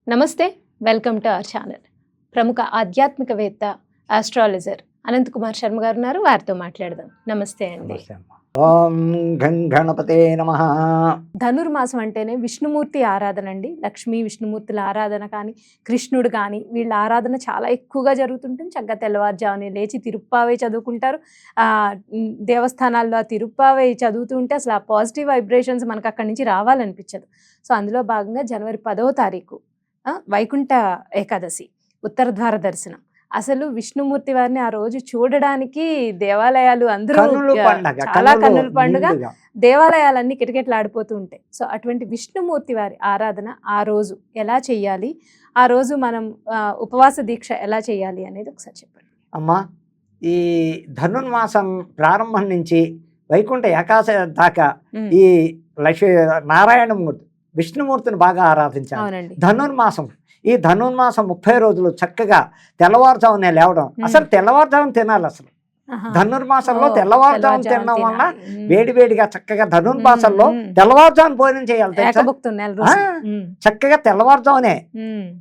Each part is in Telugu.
నమస్తే. Welcome to our channel. ప్రముఖ ఆధ్యాత్మికవేత్త, ఆస్ట్రాలజర్ అనంత్ కుమార్ శర్మ గారు ఉన్నారు. వారితో మాట్లాడదాం. నమస్తే అండి. నమస్తే అమ్మ. ఓం గం గణపతే నమః. ధనుర్మాసం అంటేనే విష్ణుమూర్తి ఆరాధన అండి. లక్ష్మీ విష్ణుమూర్తుల ఆరాధన కానీ, కృష్ణుడు కానీ వీళ్ళ ఆరాధన చాలా ఎక్కువగా జరుగుతుంటుంది. చక్కగా తెల్లవారుజామునే లేచి తిరుప్పావై చదువుకుంటారు. దేవస్థానాల్లో ఆ తిరుప్పావై చదువుతూ ఉంటే అసలు ఆ పాజిటివ్ వైబ్రేషన్స్ మనకు అక్కడి నుంచి రావాలనిపించదు. సో అందులో భాగంగా జనవరి 10వ తారీఖు వైకుంఠ ఏకాదశి, ఉత్తర ద్వార దర్శనం. అసలు విష్ణుమూర్తి వారిని ఆ రోజు చూడడానికి దేవాలయాలు అందరూ చాలా కన్నుల పండుగ, దేవాలయాలన్నీ కిటకిటలాడిపోతూ ఉంటాయి. సో అటువంటి విష్ణుమూర్తి వారి ఆరాధన ఆ రోజు ఎలా చెయ్యాలి, ఆ రోజు మనం ఉపవాస దీక్ష ఎలా చేయాలి అనేది ఒకసారి చెప్పండి అమ్మా. ఈ ధనుర్మాసం ప్రారంభం నుంచి వైకుంఠ ఏకాదశి దాకా ఈ లక్ష్మీ నారాయణమూర్తి విష్ణుమూర్తిని బాగా ఆరాధించాలి. ధనుర్మాసం, ఈ ధనుర్మాసం 30 రోజులు చక్కగా తెల్లవారుజామునే లేవడం. అసలు తెల్లవారుజామున తినాలి. అసలు ధనుర్మాసంలో తెల్లవారుజామున తినడం వల్ల వేడివేడిగా చక్కగా ధనుర్మాసంలో తెల్లవారుజామున భోజనం చేయాలి. చక్కగా తెల్లవారుజామునే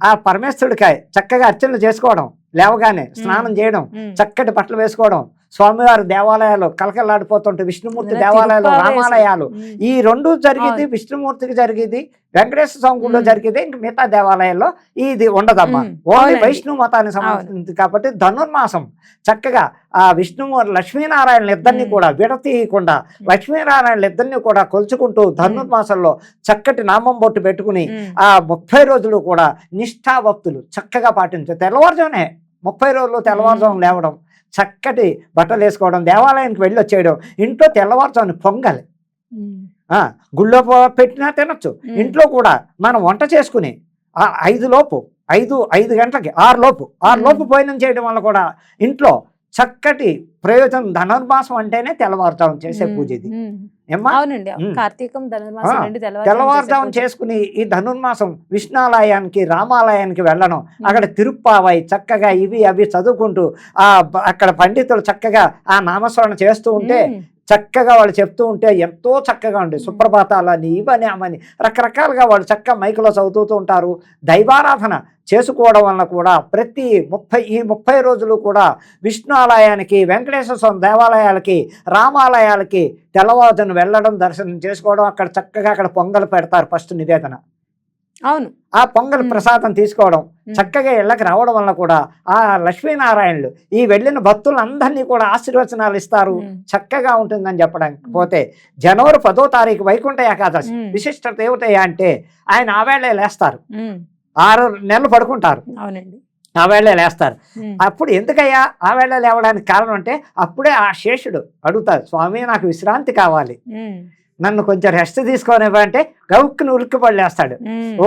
ఆ పరమేశ్వరుడికాయ చక్కగా అర్చనలు చేసుకోవడం, లేవగానే స్నానం చేయడం, చక్కటి బట్టలు వేసుకోవడం, స్వామివారి దేవాలయాలు కలకలాడిపోతుంటే విష్ణుమూర్తి దేవాలయాలు, రామాలయాలు ఈ రెండు జరిగింది. విష్ణుమూర్తికి జరిగింది, వెంకటేశ్వర స్వామి గుడిలో జరిగింది. ఇంక మిగతా దేవాలయాల్లో ఇది ఉండదమ్మా. ఓన్లీ వైష్ణవ మతానికి సంబంధించింది కాబట్టి ధనుర్మాసం చక్కగా ఆ విష్ణుమూర్తి లక్ష్మీనారాయణ ఇద్దరిని కూడా విడతీయకుండా లక్ష్మీనారాయణ ఇద్దరిని కూడా కొలుచుకుంటూ ధనుర్మాసంలో చక్కటి నామం బొట్టు పెట్టుకుని ఆ 30 రోజులు కూడా నిష్ఠాభక్తులు చక్కగా పాటించారు. తెల్లవారుజామునే 30 రోజులు తెల్లవారుజాము లేవడం, చక్కటి బట్టలు వేసుకోవడం, దేవాలయానికి వెళ్ళి వచ్చేయడం. ఇంట్లో తెల్లవారుజామున పొంగలి గుళ్ళో పెట్టినా తినొచ్చు. ఇంట్లో కూడా మనం వంట చేసుకుని 5 లోపు 5 గంటలకి 6 లోపు భోజనం చేయడం వల్ల కూడా ఇంట్లో చక్కటి ప్రయోజనం. ధనుర్మాసం అంటేనే తెల్లవారుజాము చేసే పూజ ఇది. తెల్లవారుజాము చేసుకుని ఈ ధనుర్మాసం విష్ణాలయానికి, రామాలయానికి వెళ్ళడం, అక్కడ తిరుప్పావై చక్కగా ఇవి అవి చదువుకుంటూ అక్కడ పండితులు చక్కగా ఆ నామస్మరణ చేస్తూ ఉంటే చక్కగా వాళ్ళు చెప్తూ ఉంటే ఎంతో చక్కగా ఉండే సుప్రభాతాలని ఇవని అమని రకరకాలుగా వాళ్ళు చక్కగా మైకులో చదువుతూ ఉంటారు. దైవారాధన చేసుకోవడం వలన కూడా ప్రతి 30 రోజులు కూడా విష్ణు ఆలయానికి, వెంకటేశ్వర స్వామి దేవాలయాలకి, రామాలయాలకి తెల్లవారుజామున వెళ్ళడం, దర్శనం చేసుకోవడం. అక్కడ చక్కగా అక్కడ పొంగలు పెడతారు ఫస్ట్ నివేదన. అవును, ఆ పొంగల్ ప్రసాదం తీసుకోవడం, చక్కగా ఇళ్ళకి రావడం వల్ల కూడా ఆ లక్ష్మీనారాయణులు ఈ వెళ్ళిన భక్తులందరినీ కూడా ఆశీర్వచనాలు ఇస్తారు. చక్కగా ఉంటుందని చెప్పడానికి పోతే జనవరి 10వ తారీఖు వైకుంఠ ఏకాదశి విశిష్టత ఏమిటయ్యా అంటే ఆయన ఆ వేళ లేస్తారు, 6 నెలలు పడుకుంటారు, ఆ వేళ లేస్తారు. అప్పుడు ఎందుకయ్యా ఆ వేళ లేవడానికి కారణం అంటే అప్పుడే ఆ శేషుడు అడుగుతారు, స్వామి నాకు విశ్రాంతి కావాలి, నన్ను కొంచెం రెస్ట్ తీసుకోనివ్వంటే గౌక్కుని ఉలిక్కిపడలేస్తాడు. ఓ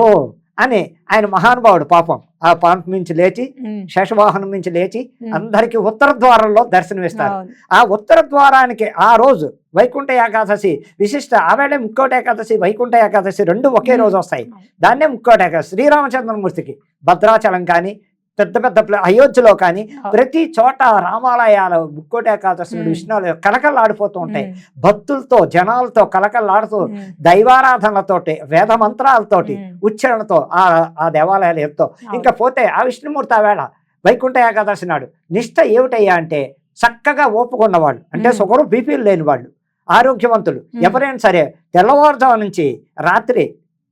అని ఆయన మహానుభావుడు పాపం ఆ పాంపు మించి లేచి, శేషవాహనం మించి లేచి అందరికీ ఉత్తర ద్వారంలో దర్శనమిస్తారు. ఆ ఉత్తర ద్వారానికి ఆ రోజు వైకుంఠ ఏకాదశి విశిష్ట. ఆవేళ ముక్కోటి ఏకాదశి, వైకుంఠ ఏకాదశి రెండు ఒకే రోజు వస్తాయి. దాన్నే ముక్కోటి ఏకాదశి. శ్రీరామచంద్రమూర్తికి భద్రాచలం కానీ, పెద్ద పెద్ద అయోధ్యలో కానీ ప్రతి చోట రామాలయాలు ముక్కోటి ఏకాదశి విష్ణువులు కలకలాడిపోతూ ఉంటాయి. భక్తులతో, జనాలతో కలకలాడుతూ దైవారాధనలతోటి, వేద మంత్రాలతోటి, ఉచ్చరణతో ఆ దేవాలయాలు ఎంతో. ఇంకా పోతే ఆ విష్ణుమూర్తి ఆవేళ వైకుంఠ ఏకాదశి నాడు నిష్ఠ ఏమిటయ్యా అంటే చక్కగా ఓపుకున్నవాళ్ళు, అంటే షుగరు బీపీలు లేని వాళ్ళు, ఆరోగ్యవంతులు ఎవరైనా సరే తెల్లవారుజాము నుంచి రాత్రి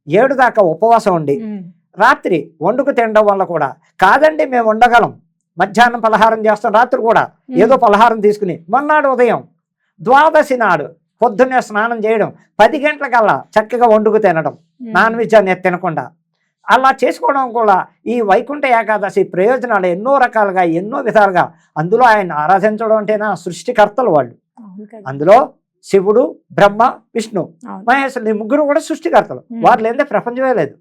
7 దాకా ఉపవాసం ఉండి రాత్రి వండుకు తినడం వల్ల కూడా కాదండి మేము ఉండగలం, మధ్యాహ్నం పలహారం చేస్తాం, రాత్రి కూడా ఏదో పలహారం తీసుకుని మొన్నాడు ఉదయం ద్వాదశి నాడు పొద్దున్నే స్నానం చేయడం, 10 గంటలకల్లా చక్కగా వండుకు తినడం, నాన్ వెజ్ అనేది తినకుండా అలా చేసుకోవడం కూడా ఈ వైకుంఠ ఏకాదశి ప్రయోజనాలు ఎన్నో రకాలుగా, ఎన్నో విధాలుగా. అందులో ఆయన ఆరాధించడం అంటేనా సృష్టికర్తలు వాళ్ళు. అందులో శివుడు, బ్రహ్మ, విష్ణు, మహేశ్వరుడు ఈ ముగ్గురు కూడా సృష్టికర్తలు. వారు లేదే ప్రపంచమే లేదు.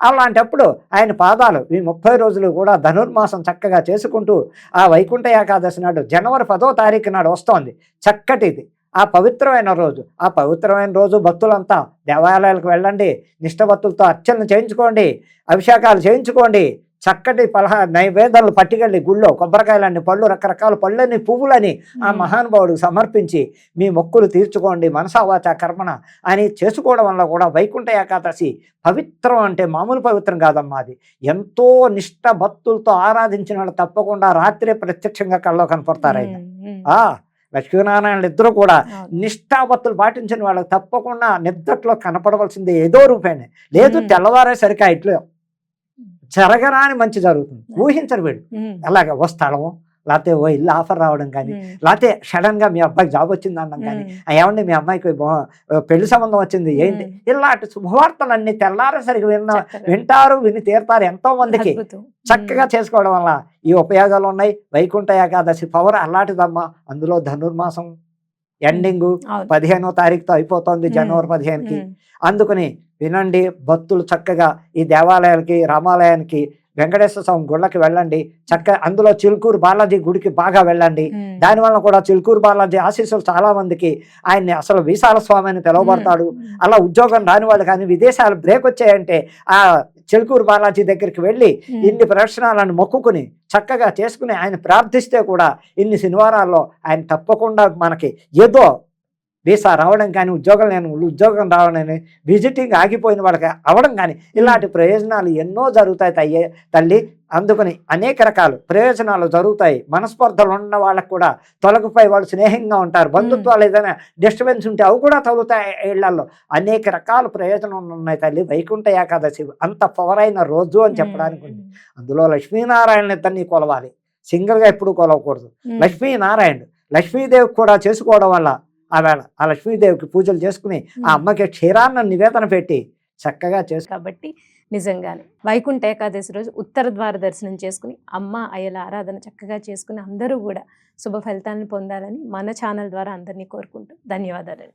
అలాంటప్పుడు ఆయన పాదాలు ఈ 30 రోజులు కూడా ధనుర్మాసం చక్కగా చేసుకుంటూ ఆ వైకుంఠ ఏకాదశి నాడు జనవరి 10వ తారీఖు నాడు వస్తోంది. చక్కటిది ఆ పవిత్రమైన రోజు. ఆ పవిత్రమైన రోజు భక్తులంతా దేవాలయాలకు వెళ్ళండి, నిష్ఠభక్తులతో అర్చనలు చేయించుకోండి, అభిషేకాలు చేయించుకోండి, చక్కటి నైవేద్యాలు పట్టుకెళ్ళి గుళ్ళో కొబ్బరికాయలన్నీ పళ్ళు రకరకాల పళ్ళని పువ్వులని ఆ మహానుభావుడికి సమర్పించి మీ మొక్కులు తీర్చుకోండి మనసావాచ కర్మణ అని చేసుకోవడం వల్ల కూడా వైకుంఠ ఏకాదశి పవిత్రం అంటే మామూలు పవిత్రం కాదమ్మా. అది ఎంతో నిష్ఠ భక్తులతో ఆరాధించిన వాళ్ళు తప్పకుండా రాత్రే ప్రత్యక్షంగా కళ్ళలో కనపడతారు ఆయన. లక్ష్మీనారాయణలు ఇద్దరు కూడా నిష్ఠాభక్తులు పాటించిన వాళ్ళకి తప్పకుండా నిద్రలో కనపడవలసిందే ఏదో రూపేనే. లేదు తెల్లవారేసరికి ఇట్లు జరగరాని మంచి జరుగుతుంది. ఊహించరు వీడు. అలాగే ఓ స్థలము లేకపోతే ఓ ఇల్లు ఆఫర్ రావడం కానీ, లేకపోతే సడన్ గా మీ అబ్బాయికి జాబ్ వచ్చింది అనడం కానీ, ఏమండి మీ అమ్మాయికి పెళ్లి సంబంధం వచ్చింది ఏంటి, ఇలాంటి శుభవార్తలన్నీ తెల్లారేసరికి వింటారు, విని తీరుతారు ఎంతో మందికి. చక్కగా చేసుకోవడం వల్ల ఈ ఉపయోగాలు ఉన్నాయి. వైకుంఠ ఏకాదశి పవర్ అలాంటిదమ్మా. అందులో ధనుర్మాసం ఎండింగ్ 15వ తారీఖుతో అయిపోతుంది, జనవరి 15కి. అందుకని వినండి భక్తులు చక్కగా ఈ దేవాలయాలకి, రామాలయానికి, వెంకటేశ్వర స్వామి గుళ్ళకి వెళ్ళండి. అందులో చిలుకూరు బాలాజీ గుడికి బాగా వెళ్ళండి. దానివల్ల కూడా చిలుకూరు బాలాజీ ఆశీస్సులు చాలా మందికి. ఆయన్ని అసలు వీసాల స్వామి అని పిలువబడతాడు. అలా ఉద్యోగం రాని వాళ్ళు కానీ విదేశాలు బ్రేక్ వచ్చాయంటే ఆ చిలుకూరు బాలాజీ దగ్గరికి వెళ్ళి ఇన్ని ప్రదర్శనాలను మొక్కుకుని చక్కగా చేసుకుని ఆయన ప్రార్థిస్తే కూడా ఇన్ని శనివారాల్లో ఆయన తప్పకుండా మనకి ఏదో వీసా రావడం కానీ, ఉద్యోగం రావడం కానీ, విజిటింగ్ ఆగిపోయిన వాళ్ళకి అవడం కానీ, ఇలాంటి ప్రయోజనాలు ఎన్నో జరుగుతాయి తల్లి. అందుకని అనేక రకాల ప్రయోజనాలు జరుగుతాయి. మనస్పర్ధలు ఉన్న వాళ్ళకు కూడా తొలగిపోయి వాళ్ళు స్నేహంగా ఉంటారు. బంధుత్వాలు ఏదైనా డిస్టర్బెన్స్ ఉంటే అవి కూడా తొలుగుతాయి ఇళ్లలో. అనేక రకాల ప్రయోజనాలు ఉన్నాయి తల్లి. వైకుంఠ ఏకాదశి అంత పవర్ అయిన రోజు అని చెప్పడానికి ఉంది. అందులో లక్ష్మీనారాయణ ఇద్దరిని కొలవాలి, సింగిల్గా ఎప్పుడు కొలవకూడదు. లక్ష్మీదేవి కూడా చేసుకోవడం వల్ల ఆవేళ ఆ లక్ష్మీదేవికి పూజలు చేసుకుని ఆ అమ్మకి క్షీరాన్ని నివేదన పెట్టి చక్కగా కాబట్టి నిజంగానే వైకుంఠ ఏకాదశి రోజు ఉత్తర ద్వార దర్శనం చేసుకుని అమ్మ అయ్యల ఆరాధన చక్కగా చేసుకుని అందరూ కూడా శుభ ఫలితాలను పొందాలని మన ఛానల్ ద్వారా అందరినీ కోరుకుంటూ ధన్యవాదాలు.